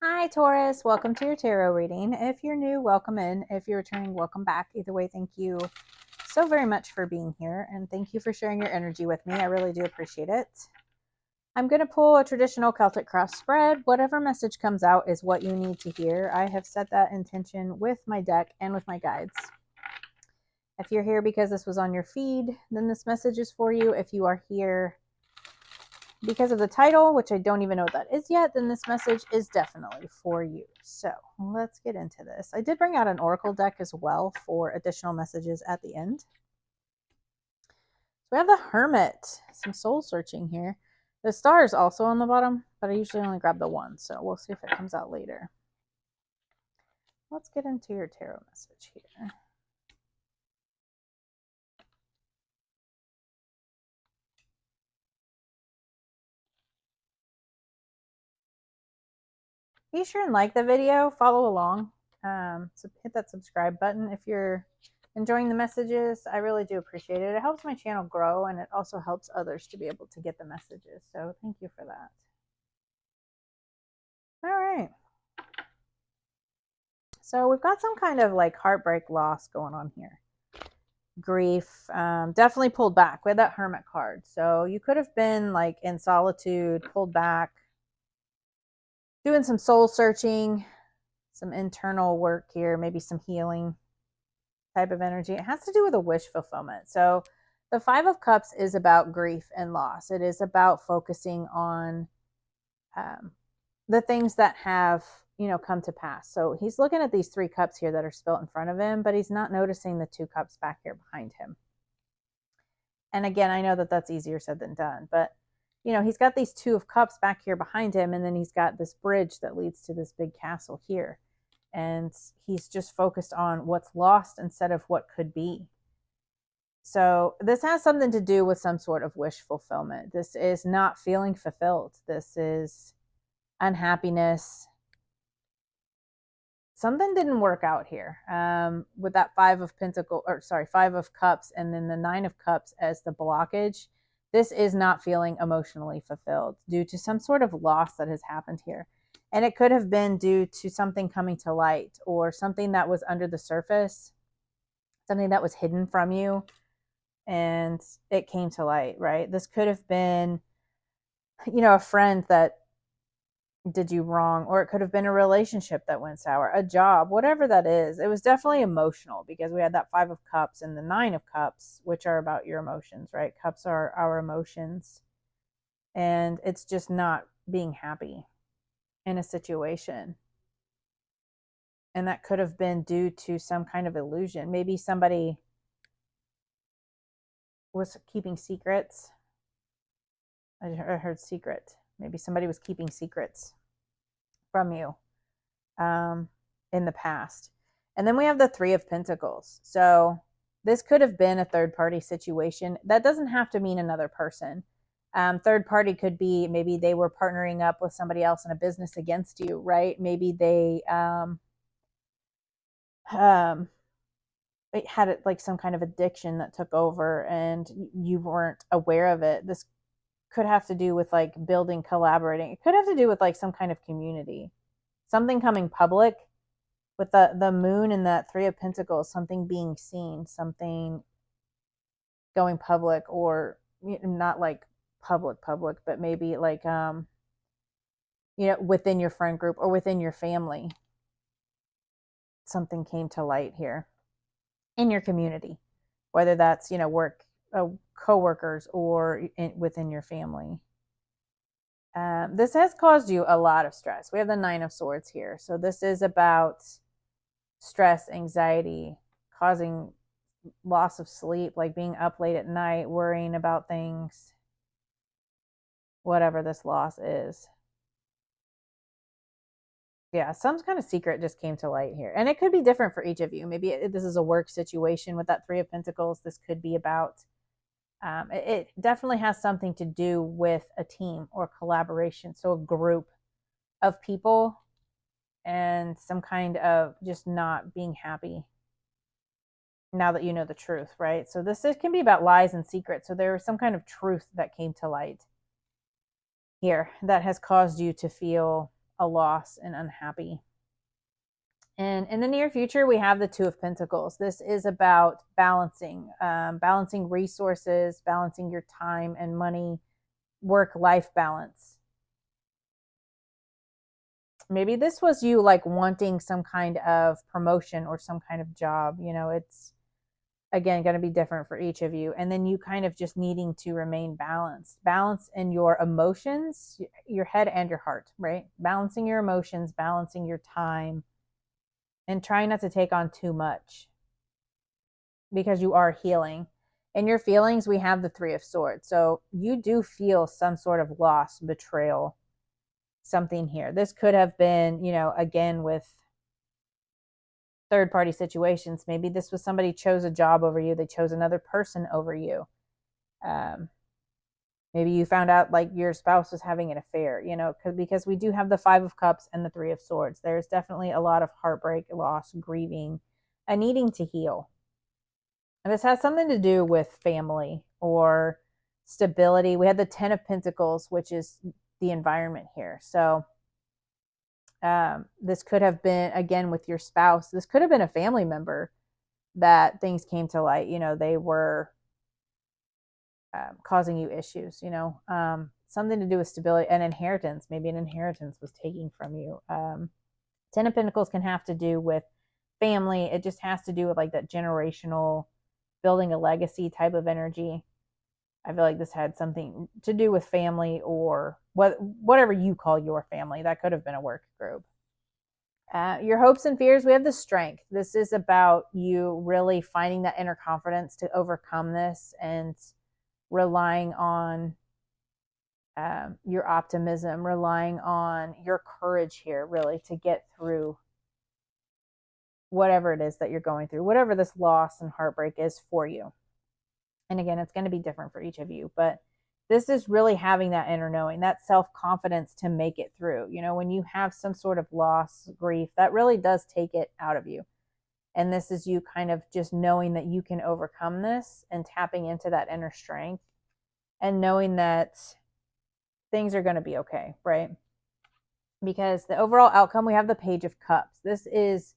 Hi, Taurus. Welcome to your tarot reading. If you're new, welcome in. If you're returning, welcome back. Either way, thank you so very much for being here, and thank you for sharing your energy with me. I really do appreciate it. I'm going to pull a traditional Celtic cross spread. Whatever message comes out is what you need to hear. I have set that intention with my deck and with my guides. If you're here because this was on your feed, then this message is for you. If you are here because of the title, which I don't even know what that is yet, then this message is definitely for you. So let's get into this. I did bring out an oracle deck as well for additional messages at the end. So we have the Hermit, some soul searching here. The star is also on the bottom, but I usually only grab the one, so we'll see if it comes out later. Let's get into your tarot message here. Be sure and like the video, follow along. So hit that subscribe button if you're enjoying the messages. I really do appreciate it. It helps my channel grow, and it also helps others to be able to get the messages. So thank you for that. All right. So we've got some kind of like heartbreak loss going on here. Grief, definitely pulled back. We had that Hermit card. So you could have been like in solitude, pulled back, doing some soul searching, some internal work here, maybe some healing type of energy. It has to do with a wish fulfillment. So the Five of Cups is about grief and loss. It is about focusing on the things that have, come to pass. So he's looking at these 3 cups here that are spilt in front of him, but he's not noticing the 2 cups back here behind him. And again, I know that that's easier said than done, but he's got these 2 of cups back here behind him, and then he's got this bridge that leads to this big castle here. And he's just focused on what's lost instead of what could be. So this has something to do with some sort of wish fulfillment. This is not feeling fulfilled. This is unhappiness. Something didn't work out here with that 5 of Cups, and then the 9 of Cups as the blockage. This is not feeling emotionally fulfilled due to some sort of loss that has happened here. And it could have been due to something coming to light, or something that was under the surface, something that was hidden from you, and it came to light, right? This could have been, a friend that did you wrong, or it could have been a relationship that went sour, a job, whatever that is. It was definitely emotional because we had that 5 of Cups and the 9 of Cups, which are about your emotions, right? Cups are our emotions, and it's just not being happy in a situation. And that could have been due to some kind of illusion. Maybe somebody was keeping secrets. I heard secret. Maybe somebody was keeping secrets from you in the past. And then we have the 3 of Pentacles. So this could have been a third party situation. That doesn't have to mean another person. Third party could be, maybe they were partnering up with somebody else in a business against you, right? Maybe they it had like some kind of addiction that took over and you weren't aware of it. This could have to do with like building, collaborating. It could have to do with like some kind of community, something coming public with the moon and that 3 of Pentacles, something being seen, something going public, or not like public, but maybe like, within your friend group or within your family, something came to light here in your community, whether that's, work, co-workers, or within your family. This has caused you a lot of stress. We have the 9 of Swords here. So this is about stress, anxiety, causing loss of sleep, like being up late at night, worrying about things, whatever this loss is. Yeah, some kind of secret just came to light here. And it could be different for each of you. Maybe this is a work situation with that 3 of Pentacles. This could be about, it definitely has something to do with a team or collaboration. So a group of people and some kind of just not being happy now that you know the truth, right? So this can be about lies and secrets. So there is some kind of truth that came to light here that has caused you to feel a loss and unhappy. And in the near future, we have the Two of Pentacles. This is about balancing resources, balancing your time and money, work-life balance. Maybe this was you like wanting some kind of promotion or some kind of job. It's again going to be different for each of you. And then you kind of just needing to remain balance in your emotions, your head and your heart, right? Balancing your emotions, balancing your time, and trying not to take on too much because you are healing. In your feelings, we have the Three of Swords. So you do feel some sort of loss, betrayal, something here. This could have been, again, with third party situations. Maybe this was somebody chose a job over you. They chose another person over you. Maybe you found out like your spouse was having an affair, because we do have the Five of Cups and the Three of Swords. There's definitely a lot of heartbreak, loss, grieving, a needing to heal. And this has something to do with family or stability. We had the Ten of Pentacles, which is the environment here. So this could have been, again, with your spouse. This could have been a family member that things came to light. They were causing you issues, something to do with stability and inheritance. Maybe an inheritance was taken from you. Ten of Pentacles can have to do with family. It just has to do with like that generational building a legacy type of energy. I feel like this had something to do with family or whatever you call your family. That could have been a work group. Your hopes and fears, we have the Strength. This is about you really finding that inner confidence to overcome this and relying on your optimism, relying on your courage here, really, to get through whatever it is that you're going through, whatever this loss and heartbreak is for you. And again, it's going to be different for each of you, but this is really having that inner knowing, that self-confidence to make it through. When you have some sort of loss, grief, that really does take it out of you. And this is you kind of just knowing that you can overcome this and tapping into that inner strength and knowing that things are going to be okay, right? Because the overall outcome, we have the Page of Cups. This is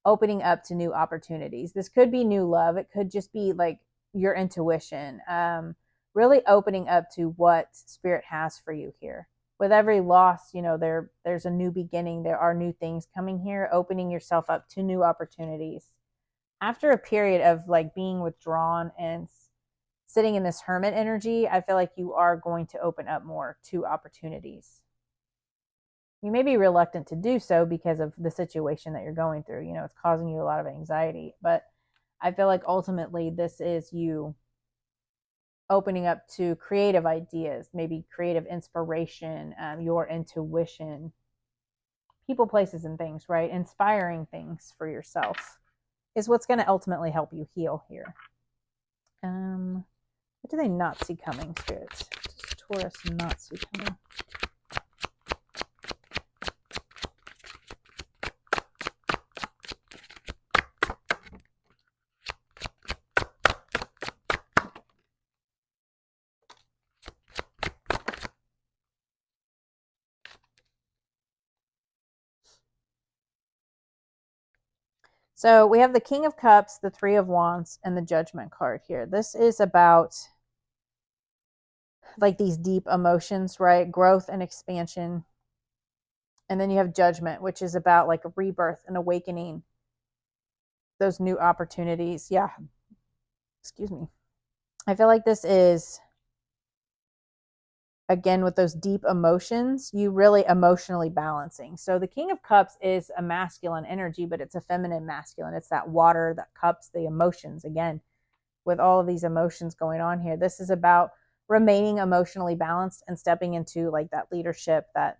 opening up to new opportunities. This could be new love. It could just be like your intuition, really opening up to what Spirit has for you here. With every loss, there's a new beginning. There are new things coming here, opening yourself up to new opportunities. After a period of like being withdrawn and sitting in this hermit energy, I feel like you are going to open up more to opportunities. You may be reluctant to do so because of the situation that you're going through. It's causing you a lot of anxiety, but I feel like ultimately this is you opening up to creative ideas, maybe creative inspiration, your intuition, people, places, and things, right? Inspiring things for yourself is what's going to ultimately help you heal here. What do they not see coming, spirits? What does Taurus not see coming? So we have the King of Cups, the Three of Wands, and the Judgment card here. This is about like these deep emotions, right? Growth and expansion. And then you have Judgment, which is about like a rebirth and awakening, those new opportunities. Yeah. Excuse me. I feel like this is, again, with those deep emotions, you really emotionally balancing. So the King of Cups is a masculine energy, but it's a feminine masculine. It's that water, that cups, the emotions. Again, with all of these emotions going on here, this is about remaining emotionally balanced and stepping into like that leadership, that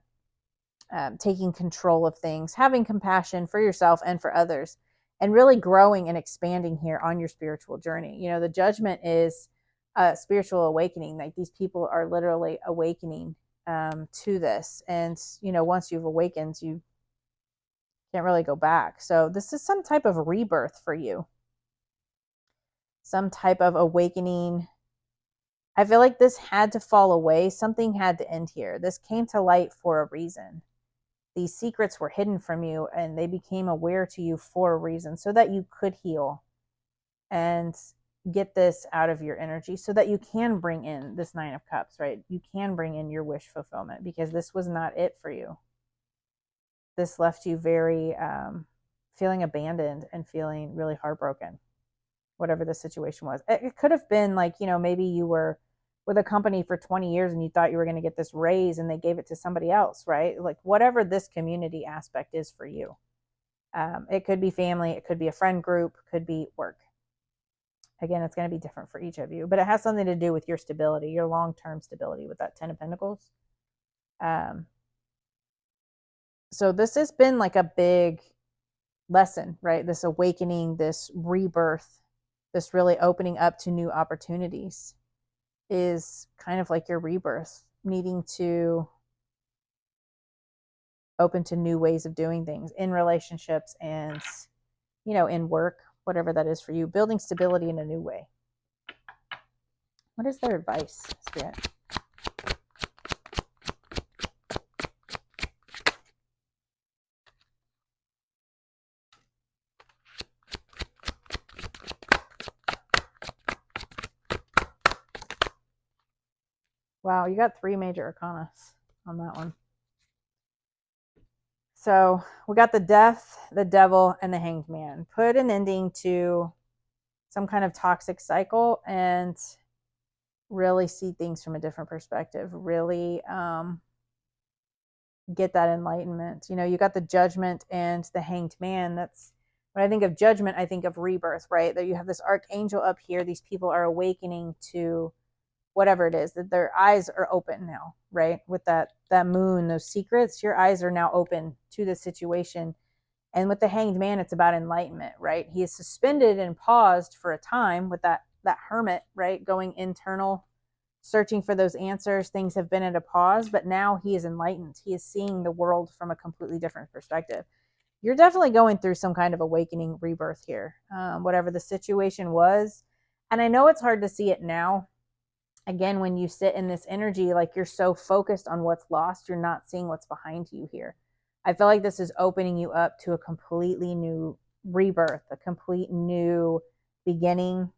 taking control of things, having compassion for yourself and for others, and really growing and expanding here on your spiritual journey. The Judgment is spiritual awakening. Like these people are literally awakening to this. And, once you've awakened, you can't really go back. So this is some type of rebirth for you. Some type of awakening. I feel like this had to fall away. Something had to end here. This came to light for a reason. these secrets were hidden from you and they became aware to you for a reason, so that you could heal and get this out of your energy, so that you can bring in this 9 of Cups, right? You can bring in your wish fulfillment, because this was not it for you. This left you very feeling abandoned and feeling really heartbroken, whatever the situation was. It could have been like, maybe you were with a company for 20 years and you thought you were going to get this raise and they gave it to somebody else, right? Like whatever this community aspect is for you. It could be family, it could be a friend group, could be work. Again, it's going to be different for each of you, but it has something to do with your stability, your long-term stability with that 10 of Pentacles. So this has been like a big lesson, right? This awakening, this rebirth, this really opening up to new opportunities is kind of like your rebirth, needing to open to new ways of doing things in relationships and, in work, whatever that is for you, building stability in a new way. What is their advice, Spirit? Wow, you got 3 major arcana on that one. So we got the Death, the Devil, and the Hanged Man. Put an ending to some kind of toxic cycle and really see things from a different perspective. Really get that enlightenment. You got the Judgment and the Hanged Man. That's when I think of Judgment, I think of rebirth, right? That you have this archangel up here. These people are awakening to whatever it is, that their eyes are open now, right? With that moon, those secrets, your eyes are now open to the situation. And with the Hanged Man, it's about enlightenment, right? He is suspended and paused for a time with that hermit, right? Going internal, searching for those answers. Things have been at a pause, but now he is enlightened. He is seeing the world from a completely different perspective. You're definitely going through some kind of awakening, rebirth here, whatever the situation was. And I know it's hard to see it now. Again, when you sit in this energy, like you're so focused on what's lost, you're not seeing what's behind you here. I feel like this is opening you up to a completely new rebirth, a complete new beginning.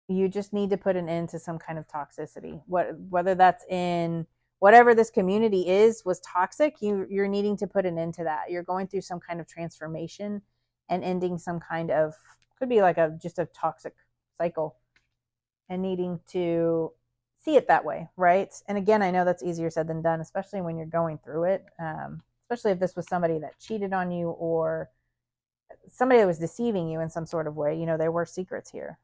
You just need to put an end to some kind of toxicity. Whether that's in whatever this community was toxic, you're needing to put an end to that. You're going through some kind of transformation and ending some kind of, could be like just a toxic cycle, and needing to see it that way, right? And again, I know that's easier said than done, especially when you're going through it, especially if this was somebody that cheated on you or somebody that was deceiving you in some sort of way. There were secrets here.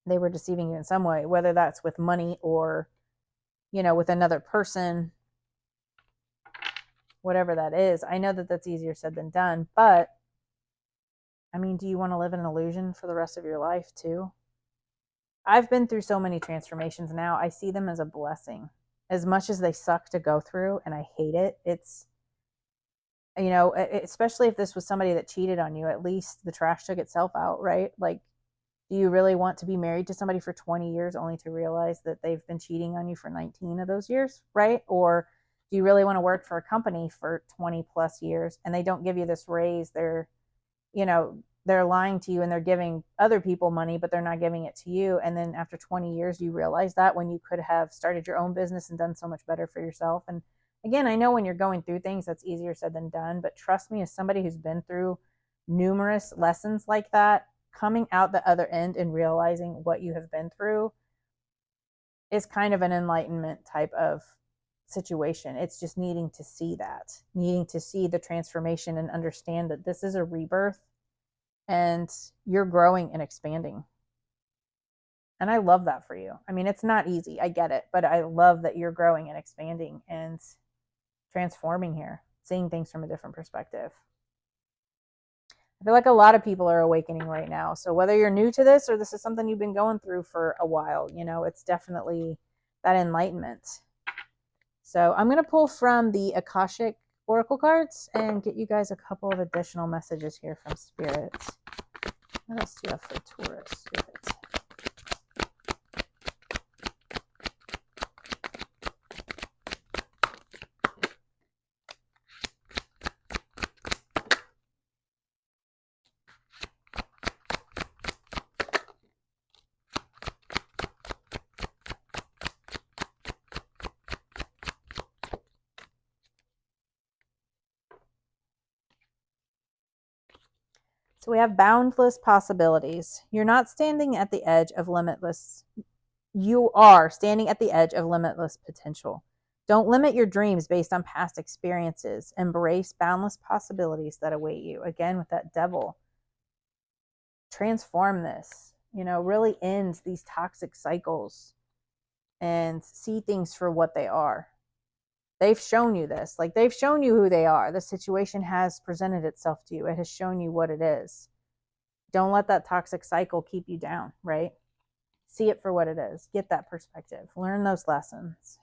They were deceiving you in some way, whether that's with money or, with another person, whatever that is. I know that that's easier said than done, but I mean, do you want to live in an illusion for the rest of your life too? I've been through so many transformations now. I see them as a blessing. As much as they suck to go through and I hate it, it's, especially if this was somebody that cheated on you, at least the trash took itself out, right? Like, do you really want to be married to somebody for 20 years only to realize that they've been cheating on you for 19 of those years, right? Or do you really want to work for a company for 20 plus years and they don't give you this raise? They're lying to you and they're giving other people money, but they're not giving it to you. And then after 20 years, you realize that when you could have started your own business and done so much better for yourself. And again, I know when you're going through things, that's easier said than done, but trust me, as somebody who's been through numerous lessons like that, coming out the other end and realizing what you have been through is kind of an enlightenment type of situation. It's just needing to see the transformation and understand that this is a rebirth. And you're growing and expanding. And I love that for you. I mean, it's not easy. I get it. But I love that you're growing and expanding and transforming here, seeing things from a different perspective. I feel like a lot of people are awakening right now. So whether you're new to this or this is something you've been going through for a while, it's definitely that enlightenment. So I'm going to pull from the Akashic Oracle cards and get you guys a couple of additional messages here from Spirit. What else do you have for Taurus, Spirit? So we have boundless possibilities. You're not standing at the edge of limitless. You are standing at the edge of limitless potential. Don't limit your dreams based on past experiences. Embrace boundless possibilities that await you. Again, with that devil. Transform this, really end these toxic cycles and see things for what they are. They've shown you this. Like, they've shown you who they are. The situation has presented itself to you. It has shown you what it is. Don't let that toxic cycle keep you down, right? See it for what it is. Get that perspective. Learn those lessons.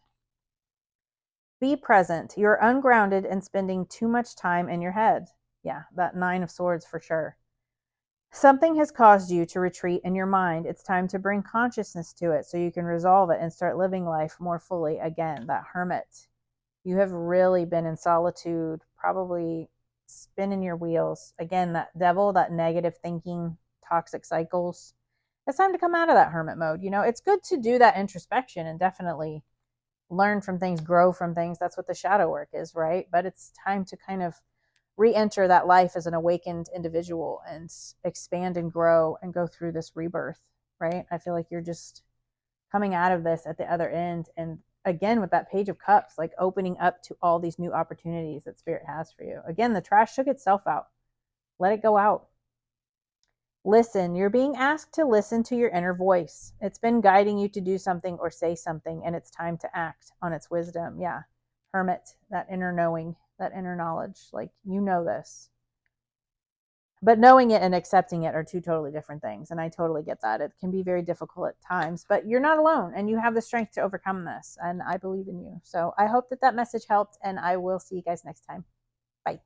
Be present. You're ungrounded and spending too much time in your head. Yeah, that 9 of Swords for sure. Something has caused you to retreat in your mind. It's time to bring consciousness to it so you can resolve it and start living life more fully again. That Hermit. You have really been in solitude, probably spinning your wheels. Again, that devil, that negative thinking, toxic cycles. It's time to come out of that hermit mode. It's good to do that introspection and definitely learn from things, grow from things. That's what the shadow work is, right? But it's time to kind of re-enter that life as an awakened individual and expand and grow and go through this rebirth, right? I feel like you're just coming out of this at the other end. And again, with that Page of Cups, like opening up to all these new opportunities that Spirit has for you. Again, the trash took itself out. Let it go out. Listen. You're being asked to listen to your inner voice. It's been guiding you to do something or say something, and it's time to act on its wisdom. Yeah. Hermit, that inner knowing, that inner knowledge. Like, this. But knowing it and accepting it are two totally different things. And I totally get that. It can be very difficult at times, but you're not alone and you have the strength to overcome this. And I believe in you. So I hope that message helped, and I will see you guys next time. Bye.